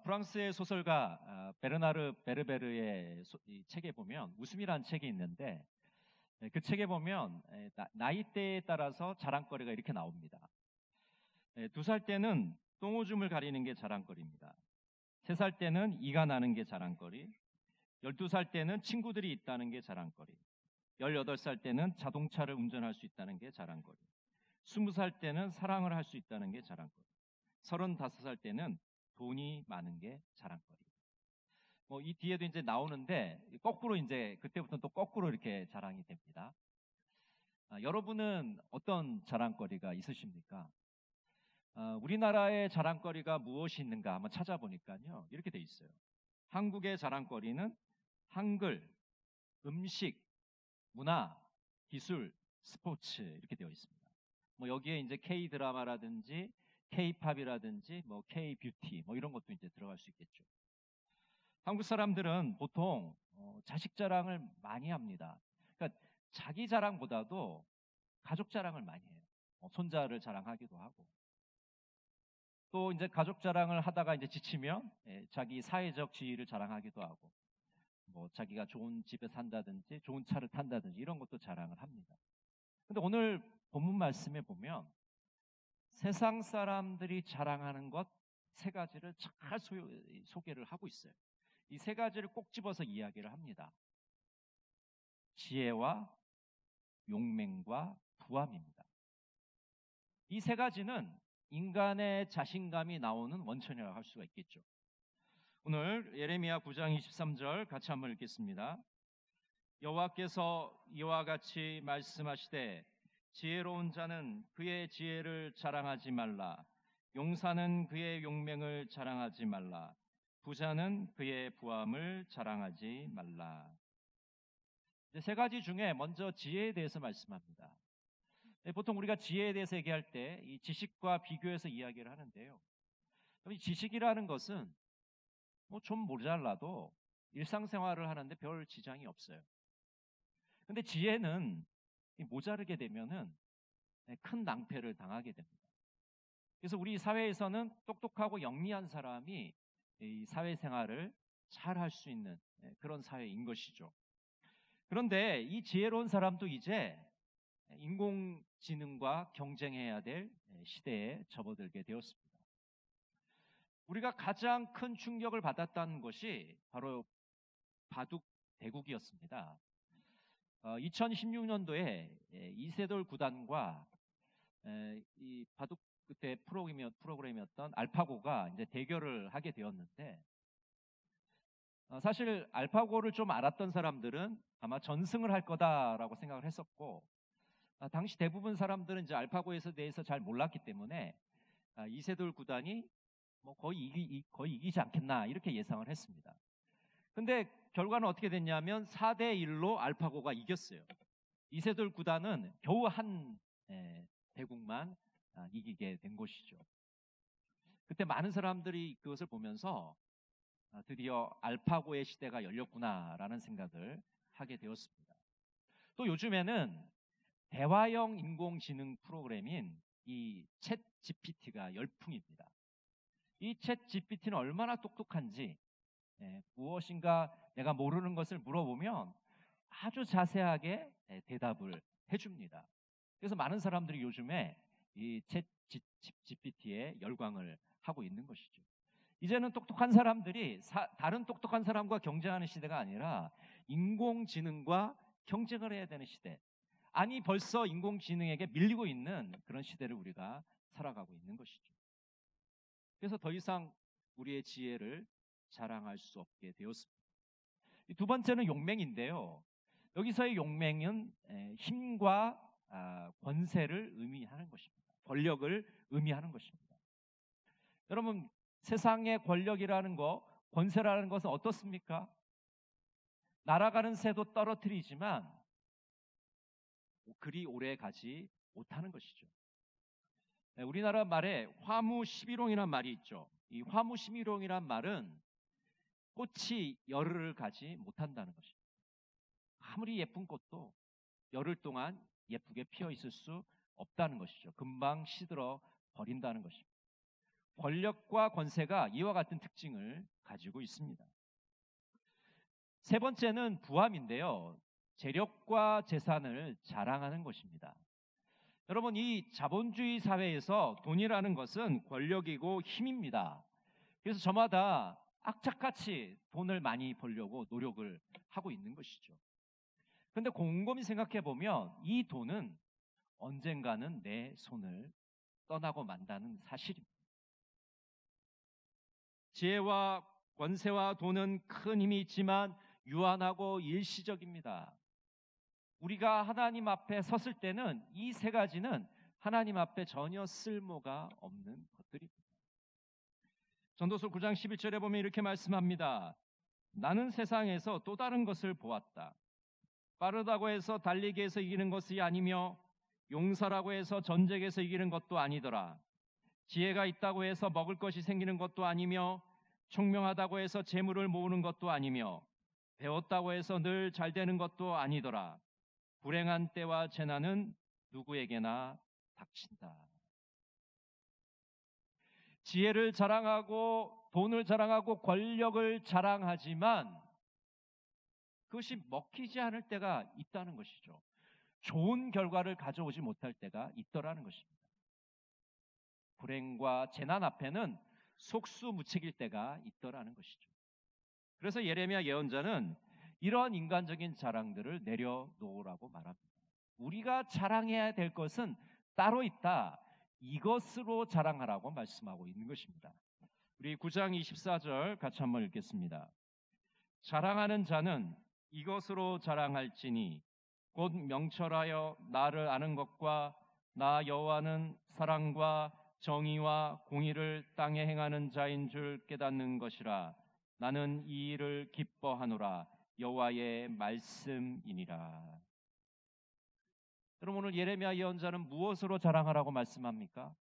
프랑스의 소설가 베르나르 베르베르의 이 책에 보면 웃음이라는 책이 있는데, 그 책에 보면 나이대에 따라서 자랑거리가 이렇게 나옵니다. 2살 때는 똥오줌을 가리는 게 자랑거리입니다. 3살 때는 이가 나는 게 자랑거리, 12살 때는 친구들이 있다는 게 자랑거리, 18살 때는 자동차를 운전할 수 있다는 게 자랑거리, 20살 때는 사랑을 할 수 있다는 게 자랑거리, 35살 때는 돈이 많은 게 자랑거리. 이 뒤에도 이제 나오는데 거꾸로 이제 그때부터 또 거꾸로 이렇게 자랑이 됩니다. 여러분은 어떤 자랑거리가 있으십니까? 우리나라의 자랑거리가 무엇이 있는가 한번 찾아보니까요, 이렇게 돼 있어요. 한국의 자랑거리는 한글, 음식, 문화, 기술, 스포츠 이렇게 되어 있습니다. 여기에 이제 K 드라마라든지 K 팝이라든지 K 뷰티 이런 것도 이제 들어갈 수 있겠죠. 한국 사람들은 보통 자식 자랑을 많이 합니다. 그러니까 자기 자랑보다도 가족 자랑을 많이 해요. 손자를 자랑하기도 하고, 또 이제 가족 자랑을 하다가 이제 지치면 자기 사회적 지위를 자랑하기도 하고, 자기가 좋은 집에 산다든지 좋은 차를 탄다든지 이런 것도 자랑을 합니다. 근데 오늘 본문 말씀에 보면 세상 사람들이 자랑하는 것 3가지를 잘 소개를 하고 있어요. 이 3가지를 꼭 집어서 이야기를 합니다. 지혜와 용맹과 부함입니다. 이 3가지는 인간의 자신감이 나오는 원천이라고 할 수가 있겠죠. 오늘 예레미야 9장 23절 같이 한번 읽겠습니다. 여호와께서 이와 같이 말씀하시되 지혜로운 자는 그의 지혜를 자랑하지 말라. 용사는 그의 용맹을 자랑하지 말라. 부자는 그의 부함을 자랑하지 말라. 3가지 중에 먼저 지혜에 대해서 말씀합니다. 보통 우리가 지혜에 대해서 얘기할 때 이 지식과 비교해서 이야기를 하는데요. 이 지식이라는 것은 좀 모자라도 일상생활을 하는데 별 지장이 없어요. 근데 지혜는 모자르게 되면은 큰 낭패를 당하게 됩니다. 그래서 우리 사회에서는 똑똑하고 영리한 사람이 이 사회생활을 잘 할 수 있는 그런 사회인 것이죠. 그런데 이 지혜로운 사람도 이제 인공지능과 경쟁해야 될 시대에 접어들게 되었습니다. 우리가 가장 큰 충격을 받았다는 것이 바로 바둑 대국이었습니다. 2016년도에 이세돌 구단과 이 바둑 그때 프로그램이었던 알파고가 이제 대결을 하게 되었는데, 사실 알파고를 좀 알았던 사람들은 아마 전승을 할 거다라고 생각을 했었고, 당시 대부분 사람들은 이제 알파고에 대해서 잘 몰랐기 때문에 이세돌 구단이 거의 이기지 않겠나 이렇게 예상을 했습니다. 근데 결과는 어떻게 됐냐면 4대1로 알파고가 이겼어요. 이세돌 구단은 겨우 한 대국만 이기게 된 것이죠. 그때 많은 사람들이 그것을 보면서 드디어 알파고의 시대가 열렸구나라는 생각을 하게 되었습니다. 또 요즘에는 대화형 인공지능 프로그램인 이 챗 GPT가 열풍입니다. 이 챗 GPT는 얼마나 똑똑한지, 무엇인가 내가 모르는 것을 물어보면 아주 자세하게 대답을 해줍니다. 그래서 많은 사람들이 요즘에 이 챗 GPT에 열광을 하고 있는 것이죠. 이제는 똑똑한 사람들이 다른 똑똑한 사람과 경쟁하는 시대가 아니라 인공지능과 경쟁을 해야 되는 시대, 아니 벌써 인공지능에게 밀리고 있는 그런 시대를 우리가 살아가고 있는 것이죠. 그래서 더 이상 우리의 지혜를 자랑할 수 없게 되었습니다. 2번째는 용맹인데요. 여기서의 용맹은 힘과 권세를 의미하는 것입니다. 권력을 의미하는 것입니다. 여러분, 세상의 권력이라는 것, 권세라는 것은 어떻습니까? 날아가는 새도 떨어뜨리지만 그리 오래 가지 못하는 것이죠. 우리나라 말에 화무시비롱이라는 말이 있죠. 이 화무시비롱이란 말은 꽃이 열흘을 가지 못한다는 것입니다. 아무리 예쁜 꽃도 열흘 동안 예쁘게 피어 있을 수 없다는 것이죠. 금방 시들어 버린다는 것입니다. 권력과 권세가 이와 같은 특징을 가지고 있습니다. 세 번째는 부함인데요. 재력과 재산을 자랑하는 것입니다. 여러분, 이 자본주의 사회에서 돈이라는 것은 권력이고 힘입니다. 그래서 저마다 악착같이 돈을 많이 벌려고 노력을 하고 있는 것이죠. 그런데 곰곰이 생각해 보면 이 돈은 언젠가는 내 손을 떠나고 만다는 사실입니다. 지혜와 권세와 돈은 큰 힘이 있지만 유한하고 일시적입니다. 우리가 하나님 앞에 섰을 때는 이 세 가지는 하나님 앞에 전혀 쓸모가 없는 것들입니다. 전도서 9장 11절에 보면 이렇게 말씀합니다. 나는 세상에서 또 다른 것을 보았다. 빠르다고 해서 달리기에서 이기는 것이 아니며 용사라고 해서 전쟁에서 이기는 것도 아니더라. 지혜가 있다고 해서 먹을 것이 생기는 것도 아니며 총명하다고 해서 재물을 모으는 것도 아니며 배웠다고 해서 늘 잘 되는 것도 아니더라. 불행한 때와 재난은 누구에게나 닥친다. 지혜를 자랑하고 돈을 자랑하고 권력을 자랑하지만 그것이 먹히지 않을 때가 있다는 것이죠. 좋은 결과를 가져오지 못할 때가 있더라는 것입니다. 불행과 재난 앞에는 속수무책일 때가 있더라는 것이죠. 그래서 예레미야 예언자는 이러한 인간적인 자랑들을 내려놓으라고 말합니다. 우리가 자랑해야 될 것은 따로 있다. 이것으로 자랑하라고 말씀하고 있는 것입니다. 우리 9장 24절 같이 한번 읽겠습니다. 자랑하는 자는 이것으로 자랑할지니 곧 명철하여 나를 아는 것과 나 여호와는 사랑과 정의와 공의를 땅에 행하는 자인 줄 깨닫는 것이라. 나는 이 일을 기뻐하노라. 여호와의 말씀이니라. 여러분, 오늘 예레미야 예언자는 무엇으로 자랑하라고 말씀합니까?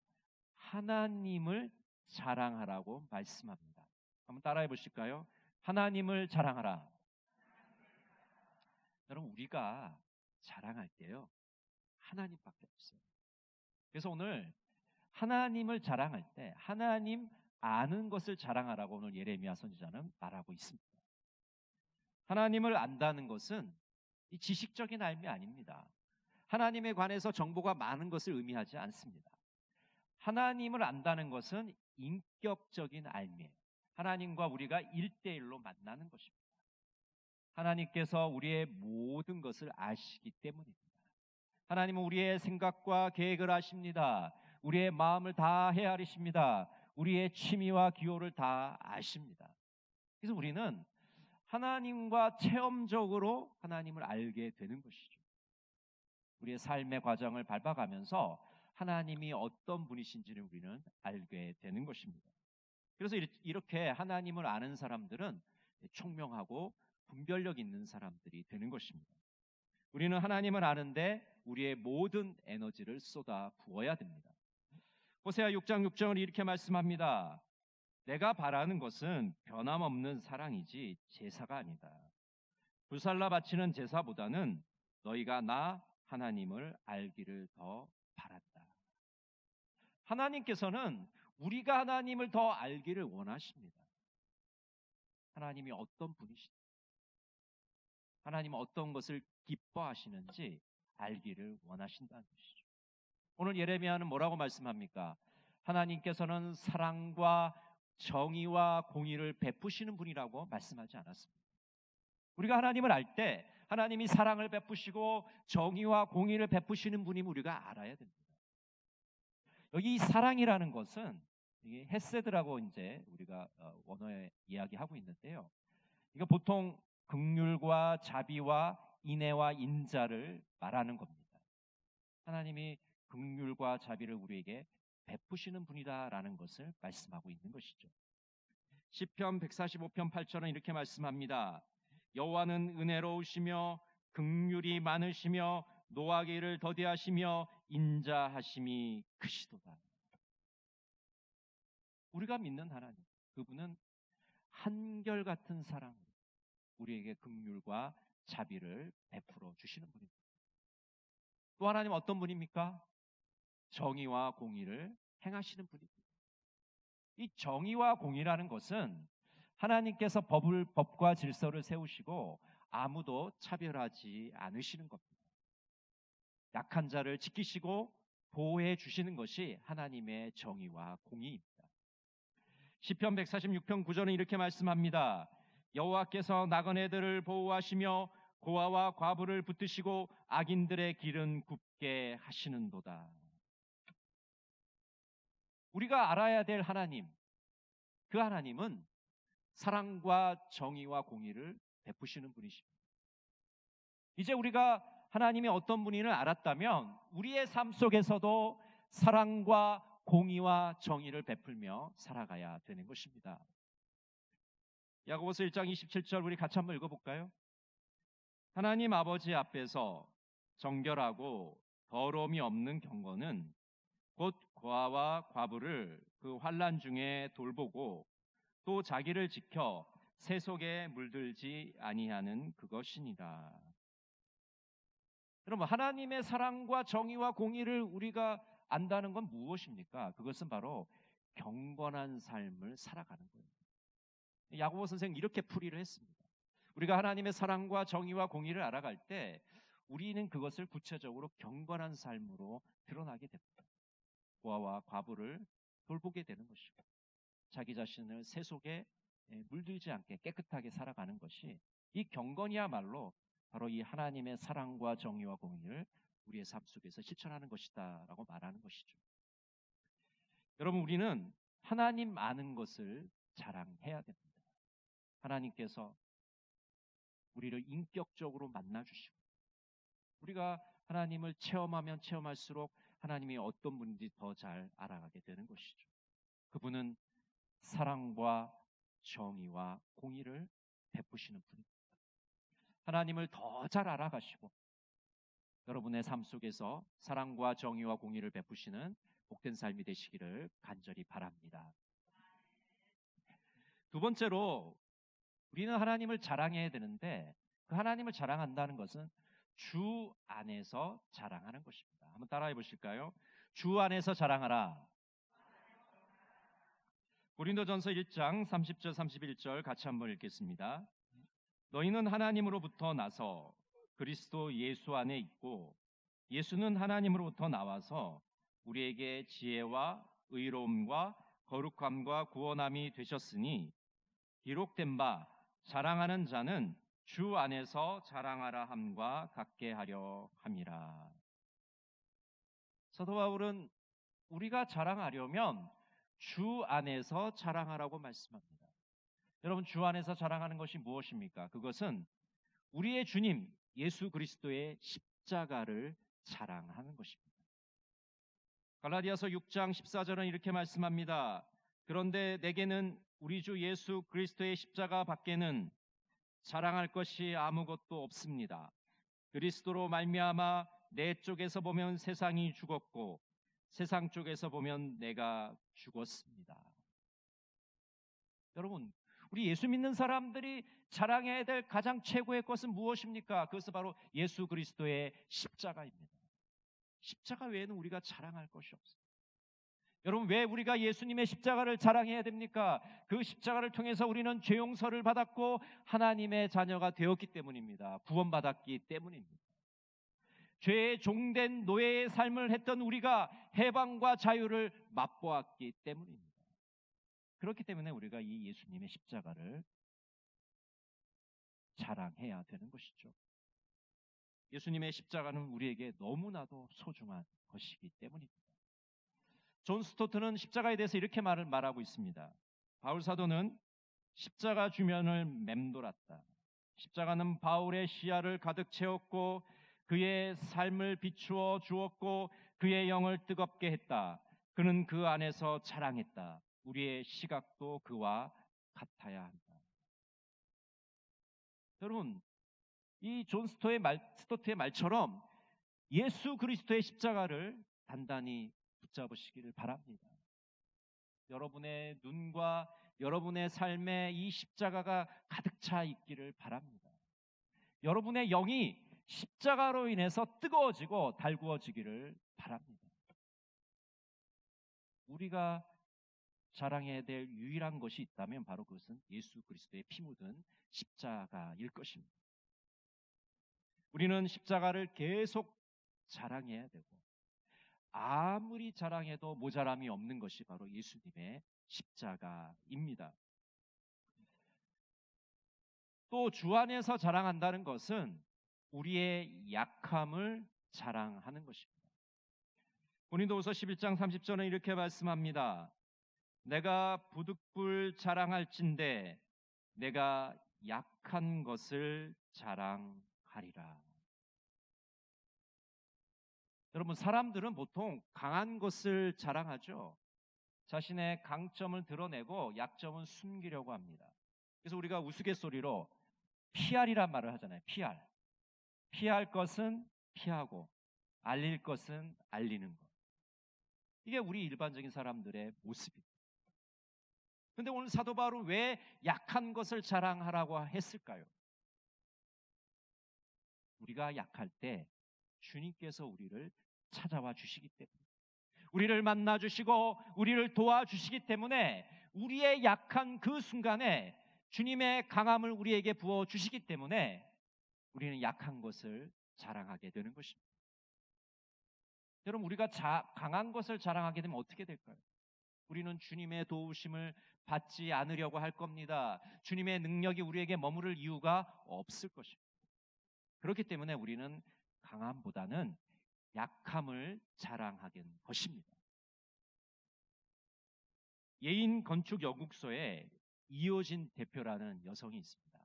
하나님을 자랑하라고 말씀합니다. 한번 따라해 보실까요? 하나님을 자랑하라. 여러분, 우리가 자랑할 때요, 하나님밖에 없어요. 그래서 오늘 하나님을 자랑할 때 하나님 아는 것을 자랑하라고 오늘 예레미야 선지자는 말하고 있습니다. 하나님을 안다는 것은 이 지식적인 알미 아닙니다. 하나님에 관해서 정보가 많은 것을 의미하지 않습니다. 하나님을 안다는 것은 인격적인 알미예요. 하나님과 우리가 1대1로 만나는 것입니다. 하나님께서 우리의 모든 것을 아시기 때문입니다. 하나님은 우리의 생각과 계획을 아십니다. 우리의 마음을 다 헤아리십니다. 우리의 취미와 기호를 다 아십니다. 그래서 우리는 하나님과 체험적으로 하나님을 알게 되는 것이죠. 우리의 삶의 과정을 밟아가면서 하나님이 어떤 분이신지를 우리는 알게 되는 것입니다. 그래서 이렇게 하나님을 아는 사람들은 총명하고 분별력 있는 사람들이 되는 것입니다. 우리는 하나님을 아는데 우리의 모든 에너지를 쏟아 부어야 됩니다. 호세아 6장 6절을 이렇게 말씀합니다. 내가 바라는 것은 변함없는 사랑이지 제사가 아니다. 불살라 바치는 제사보다는 너희가 나 하나님을 알기를 더 바란다. 하나님께서는 우리가 하나님을 더 알기를 원하십니다. 하나님이 어떤 분이신지, 하나님은 어떤 것을 기뻐하시는지 알기를 원하신다는 것이죠. 오늘 예레미야는 뭐라고 말씀합니까? 하나님께서는 사랑과 정의와 공의를 베푸시는 분이라고 말씀하지 않았습니다. 우리가 하나님을 알 때 하나님이 사랑을 베푸시고 정의와 공의를 베푸시는 분임을 우리가 알아야 됩니다. 여기 이 사랑이라는 것은 이게 헤세드라고 이제 우리가 원어에 이야기하고 있는데요. 이거 보통 긍휼과 자비와 인애와 인자를 말하는 겁니다. 하나님이 긍휼과 자비를 우리에게 베푸시는 분이다라는 것을 말씀하고 있는 것이죠. 시편 145편 8절은 이렇게 말씀합니다. 여호와는 은혜로우시며 긍휼이 많으시며 노하기를 더디하시며 인자하심이 크시도다. 우리가 믿는 하나님, 그분은 한결같은 사랑, 우리에게 긍휼과 자비를 베풀어 주시는 분입니다. 또 하나님 어떤 분입니까? 정의와 공의를 행하시는 분입니다. 이 정의와 공의라는 것은 하나님께서 법과 질서를 세우시고 아무도 차별하지 않으시는 겁니다. 약한 자를 지키시고 보호해 주시는 것이 하나님의 정의와 공의입니다. 시편 146편 9절은 이렇게 말씀합니다. 여호와께서 나그네들을 보호하시며 고아와 과부를 붙드시고 악인들의 길은 굽게 하시는도다. 우리가 알아야 될 하나님, 그 하나님은 사랑과 정의와 공의를 베푸시는 분이십니다. 이제 우리가 하나님이 어떤 분인을 알았다면 우리의 삶 속에서도 사랑과 공의와 정의를 베풀며 살아가야 되는 것입니다. 야고보서 1장 27절 우리 같이 한번 읽어볼까요? 하나님 아버지 앞에서 정결하고 더러움이 없는 경건은 곧 고아와 과부를 그 환난 중에 돌보고 또 자기를 지켜 세속에 물들지 아니하는 그것이니라. 여러분, 하나님의 사랑과 정의와 공의를 우리가 안다는 건 무엇입니까? 그것은 바로 경건한 삶을 살아가는 거예요. 야고보 선생은 이렇게 풀이를 했습니다. 우리가 하나님의 사랑과 정의와 공의를 알아갈 때 우리는 그것을 구체적으로 경건한 삶으로 드러나게 됩니다. 고아와 과부를 돌보게 되는 것이고 자기 자신을 세속에 물들지 않게 깨끗하게 살아가는 것이 이 경건이야말로 바로 이 하나님의 사랑과 정의와 공의를 우리의 삶 속에서 실천하는 것이다 라고 말하는 것이죠. 여러분, 우리는 하나님 아는 것을 자랑해야 됩니다. 하나님께서 우리를 인격적으로 만나주시고 우리가 하나님을 체험하면 체험할수록 하나님이 어떤 분인지 더 잘 알아가게 되는 것이죠. 그분은 사랑과 정의와 공의를 베푸시는 분입니다. 하나님을 더 잘 알아가시고 여러분의 삶 속에서 사랑과 정의와 공의를 베푸시는 복된 삶이 되시기를 간절히 바랍니다. 두 번째로 우리는 하나님을 자랑해야 되는데 그 하나님을 자랑한다는 것은 주 안에서 자랑하는 것입니다. 한번 따라해 보실까요? 주 안에서 자랑하라. 고린도전서 1장 30절 31절 같이 한번 읽겠습니다. 너희는 하나님으로부터 나서 그리스도 예수 안에 있고 예수는 하나님으로부터 나와서 우리에게 지혜와 의로움과 거룩함과 구원함이 되셨으니 기록된 바 자랑하는 자는 주 안에서 자랑하라 함과 같게 하려 함이라. 사도 바울은 우리가 자랑하려면 주 안에서 자랑하라고 말씀합니다. 여러분, 주 안에서 자랑하는 것이 무엇입니까? 그것은 우리의 주님 예수 그리스도의 십자가를 자랑하는 것입니다. 갈라디아서 6장 14절은 이렇게 말씀합니다. 그런데 내게는 우리 주 예수 그리스도의 십자가 밖에는 자랑할 것이 아무것도 없습니다. 그리스도로 말미암아 내 쪽에서 보면 세상이 죽었고 세상 쪽에서 보면 내가 죽었습니다. 여러분, 우리 예수 믿는 사람들이 자랑해야 될 가장 최고의 것은 무엇입니까? 그것은 바로 예수 그리스도의 십자가입니다. 십자가 외에는 우리가 자랑할 것이 없어요. 여러분, 왜 우리가 예수님의 십자가를 자랑해야 됩니까? 그 십자가를 통해서 우리는 죄 용서를 받았고 하나님의 자녀가 되었기 때문입니다. 구원받았기 때문입니다. 죄의 종된 노예의 삶을 했던 우리가 해방과 자유를 맛보았기 때문입니다. 그렇기 때문에 우리가 이 예수님의 십자가를 자랑해야 되는 것이죠. 예수님의 십자가는 우리에게 너무나도 소중한 것이기 때문입니다. 존 스토트는 십자가에 대해서 이렇게 말하고 있습니다. 바울 사도는 십자가 주변을 맴돌았다. 십자가는 바울의 시야를 가득 채웠고 그의 삶을 비추어 주었고 그의 영을 뜨겁게 했다. 그는 그 안에서 자랑했다. 우리의 시각도 그와 같아야 한다. 여러분, 이 존 스토트의 말처럼 예수 그리스도의 십자가를 단단히 붙잡으시기를 바랍니다. 여러분의 눈과 여러분의 삶에 이 십자가가 가득 차 있기를 바랍니다. 여러분의 영이 십자가로 인해서 뜨거워지고 달구어지기를 바랍니다. 우리가 자랑해야 될 유일한 것이 있다면 바로 그것은 예수 그리스도의 피 묻은 십자가일 것입니다. 우리는 십자가를 계속 자랑해야 되고 아무리 자랑해도 모자람이 없는 것이 바로 예수님의 십자가입니다. 또 주 안에서 자랑한다는 것은 우리의 약함을 자랑하는 것입니다. 고린도후서 11장 30절은 이렇게 말씀합니다. 내가 부득불 자랑할진대 내가 약한 것을 자랑하리라. 여러분, 사람들은 보통 강한 것을 자랑하죠. 자신의 강점을 드러내고 약점은 숨기려고 합니다. 그래서 우리가 우스갯소리로 PR이란 말을 하잖아요. PR. 피할 것은 피하고 알릴 것은 알리는 것. 이게 우리 일반적인 사람들의 모습입니다. 그런데 오늘 사도 바울은 왜 약한 것을 자랑하라고 했을까요? 우리가 약할 때 주님께서 우리를 찾아와 주시기 때문에, 우리를 만나 주시고 우리를 도와주시기 때문에, 우리의 약한 그 순간에 주님의 강함을 우리에게 부어 주시기 때문에 우리는 약한 것을 자랑하게 되는 것입니다. 여러분, 우리가 강한 것을 자랑하게 되면 어떻게 될까요? 우리는 주님의 도우심을 받지 않으려고 할 겁니다. 주님의 능력이 우리에게 머무를 이유가 없을 것입니다. 그렇기 때문에 우리는 강함보다는 약함을 자랑하게 된 것입니다. 예인 건축 연구소에 이효진 대표라는 여성이 있습니다.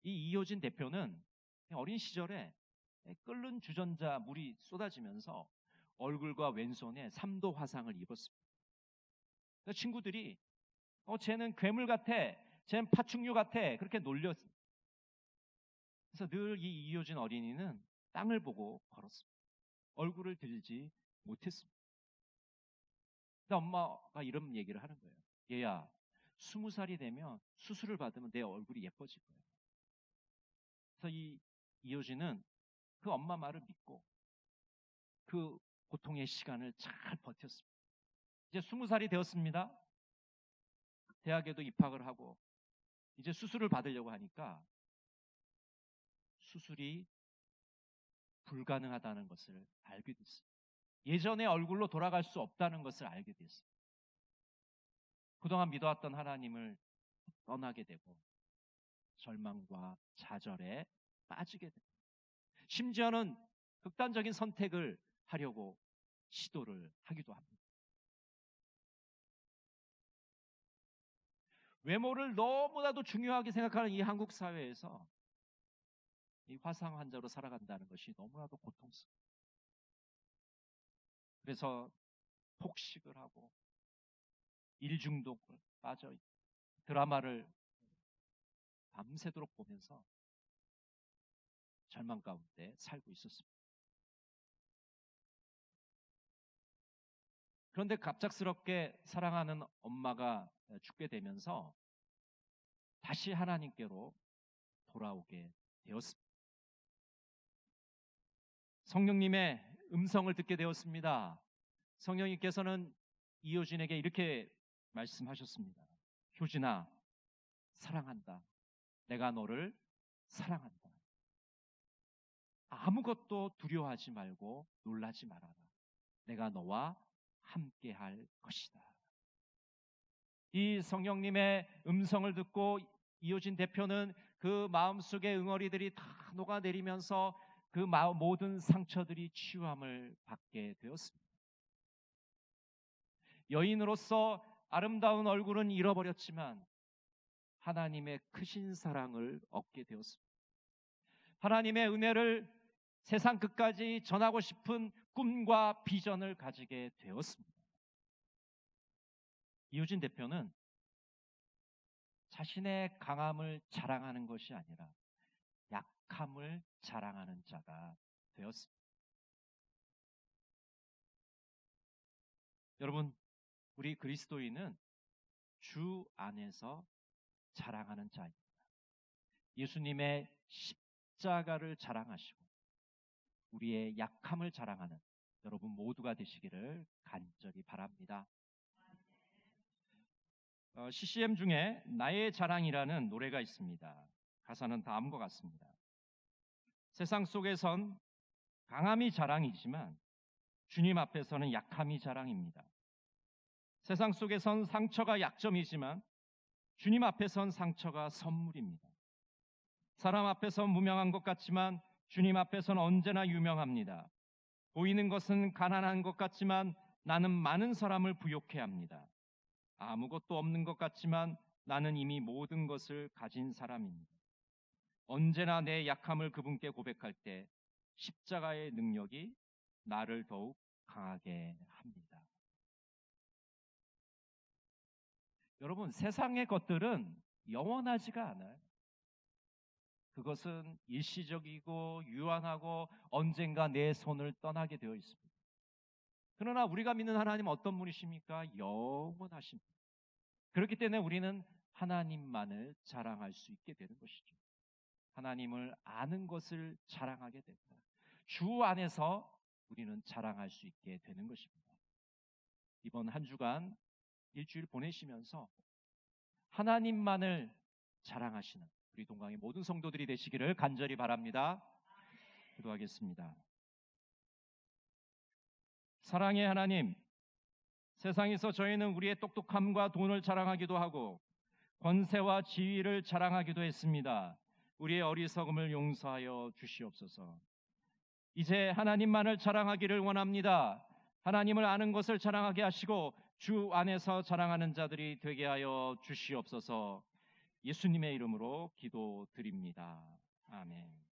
이 이효진 대표는 어린 시절에 끓는 주전자 물이 쏟아지면서 얼굴과 왼손에 3도 화상을 입었습니다. 친구들이 쟤는 괴물 같아, 쟤는 파충류 같아, 그렇게 놀렸습니다. 그래서 늘 이 이효진 어린이는 땅을 보고 걸었습니다. 얼굴을 들지 못했습니다. 근데 엄마가 이런 얘기를 하는 거예요. 얘야, 20살이 되면 수술을 받으면 내 얼굴이 예뻐질 거야. 그래서 이 이효진은 그 엄마 말을 믿고 그 고통의 시간을 잘 버텼습니다. 이제 20살이 되었습니다. 대학에도 입학을 하고 이제 수술을 받으려고 하니까 수술이 불가능하다는 것을 알게 됐습니다. 예전의 얼굴로 돌아갈 수 없다는 것을 알게 됐습니다. 그동안 믿어왔던 하나님을 떠나게 되고 절망과 좌절에 빠지게 됩니다. 심지어는 극단적인 선택을 하려고 시도를 하기도 합니다. 외모를 너무나도 중요하게 생각하는 이 한국 사회에서 이 화상 환자로 살아간다는 것이 너무나도 고통스러워요. 그래서 폭식을 하고 일중독을 빠져 드라마를 밤새도록 보면서 절망 가운데 살고 있었습니다. 그런데 갑작스럽게 사랑하는 엄마가 죽게 되면서 다시 하나님께로 돌아오게 되었습니다. 성령님의 음성을 듣게 되었습니다. 성령님께서는 이효진에게 이렇게 말씀하셨습니다. 효진아, 사랑한다. 내가 너를 사랑한다. 아무것도 두려워하지 말고 놀라지 말아라. 내가 너와 함께 할 것이다. 이 성령님의 음성을 듣고 이효진 대표는 그 마음속의 응어리들이 다 녹아내리면서 그 모든 상처들이 치유함을 받게 되었습니다. 여인으로서 아름다운 얼굴은 잃어버렸지만 하나님의 크신 사랑을 얻게 되었습니다. 하나님의 은혜를 세상 끝까지 전하고 싶은 꿈과 비전을 가지게 되었습니다. 이효진 대표는 자신의 강함을 자랑하는 것이 아니라 약함을 자랑하는 자가 되었습니다. 여러분, 우리 그리스도인은 주 안에서 자랑하는 자입니다. 예수님의 십자가를 자랑하시고 우리의 약함을 자랑하는 여러분 모두가 되시기를 간절히 바랍니다. CCM 중에 나의 자랑이라는 노래가 있습니다. 가사는 다음과 같습니다. 세상 속에선 강함이 자랑이지만 주님 앞에서는 약함이 자랑입니다. 세상 속에선 상처가 약점이지만 주님 앞에선 상처가 선물입니다. 사람 앞에선 무명한 것 같지만 주님 앞에선 언제나 유명합니다. 보이는 것은 가난한 것 같지만 나는 많은 사람을 부욕해 합니다. 아무것도 없는 것 같지만 나는 이미 모든 것을 가진 사람입니다. 언제나 내 약함을 그분께 고백할 때 십자가의 능력이 나를 더욱 강하게 합니다. 여러분, 세상의 것들은 영원하지가 않아요. 그것은 일시적이고 유한하고 언젠가 내 손을 떠나게 되어 있습니다. 그러나 우리가 믿는 하나님은 어떤 분이십니까? 영원하십니다. 그렇기 때문에 우리는 하나님만을 자랑할 수 있게 되는 것이죠. 하나님을 아는 것을 자랑하게 됩니다. 주 안에서 우리는 자랑할 수 있게 되는 것입니다. 이번 한 주간 일주일 보내시면서 하나님만을 자랑하시는 우리 동강의 모든 성도들이 되시기를 간절히 바랍니다. 기도하겠습니다. 사랑의 하나님, 세상에서 저희는 우리의 똑똑함과 돈을 자랑하기도 하고 권세와 지위를 자랑하기도 했습니다. 우리의 어리석음을 용서하여 주시옵소서. 이제 하나님만을 자랑하기를 원합니다. 하나님을 아는 것을 자랑하게 하시고 주 안에서 자랑하는 자들이 되게 하여 주시옵소서. 예수님의 이름으로 기도드립니다. 아멘.